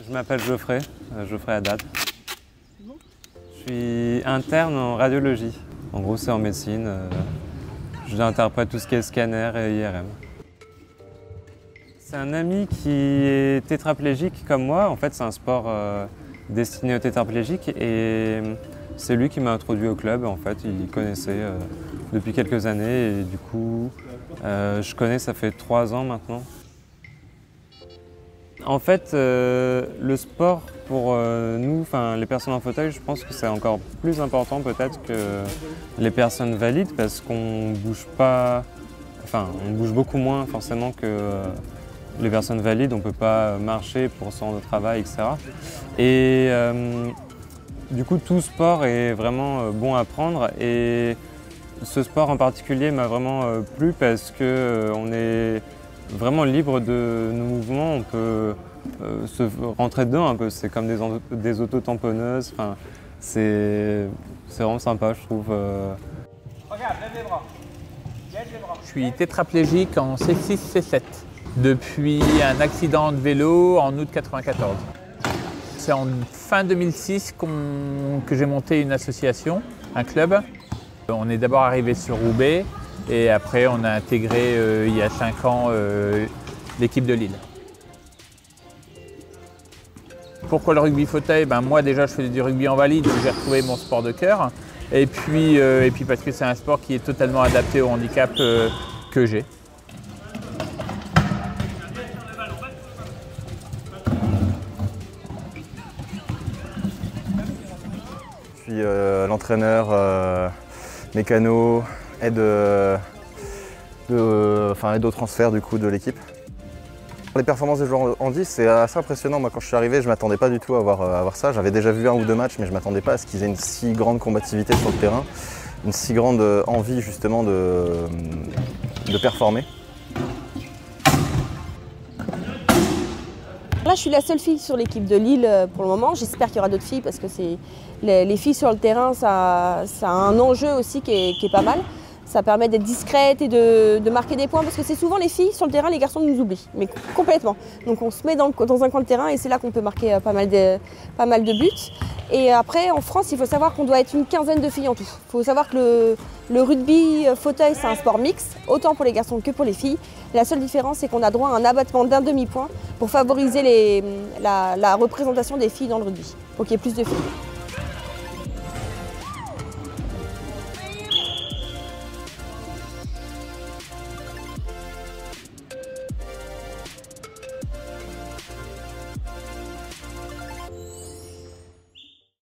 Je m'appelle Geoffrey Haddad. Je suis interne en radiologie. En gros, c'est en médecine. J'interprète tout ce qui est scanner et IRM. C'est un ami qui est tétraplégique comme moi. En fait, c'est un sport destiné aux tétraplégiques et c'est lui qui m'a introduit au club. En fait, il connaissait depuis quelques années et du coup, je connais, ça fait 3 ans maintenant. En fait, le sport pour nous, les personnes en fauteuil, je pense que c'est encore plus important peut-être que les personnes valides parce qu'on bouge pas, on bouge beaucoup moins forcément que les personnes valides. On ne peut pas marcher pour se rendre au travail, etc. Et du coup, tout sport est vraiment bon à prendre et ce sport en particulier m'a vraiment plu parce qu'on est vraiment libre de nos mouvements, on peut se rentrer dedans un peu, c'est comme des auto-tamponneuses, c'est vraiment sympa je trouve. Regarde, lève les bras. Je suis tétraplégique en C6, C7 depuis un accident de vélo en août 1994. C'est en fin 2006 que j'ai monté une association, un club. On est d'abord arrivé sur Roubaix et après on a intégré il y a 5 ans l'équipe de Lille. Pourquoi le rugby fauteuil? Moi déjà je faisais du rugby en valide, j'ai retrouvé mon sport de cœur. Et puis parce que c'est un sport qui est totalement adapté au handicap que j'ai. Je suis l'entraîneur mécano, aide au transfert du coup de l'équipe. Les performances des joueurs en 10, c'est assez impressionnant. Moi, quand je suis arrivé, je ne m'attendais pas du tout à voir ça. J'avais déjà vu 1 ou 2 matchs, mais je ne m'attendais pas à ce qu'ils aient une si grande combativité sur le terrain, une si grande envie justement de performer. Là, je suis la seule fille sur l'équipe de Lille pour le moment. J'espère qu'il y aura d'autres filles parce que les filles sur le terrain, ça a un enjeu aussi qui est pas mal. Ça permet d'être discrète et de marquer des points parce que c'est souvent les filles sur le terrain, les garçons nous oublient, mais complètement. Donc on se met dans un coin de terrain et c'est là qu'on peut marquer pas mal de buts. Et après, en France, il faut savoir qu'on doit être une quinzaine de filles en tout. Il faut savoir que le rugby fauteuil, c'est un sport mixte, autant pour les garçons que pour les filles. La seule différence, c'est qu'on a droit à un abattement d'1 demi-point pour favoriser la représentation des filles dans le rugby, pour qu'il y ait plus de filles.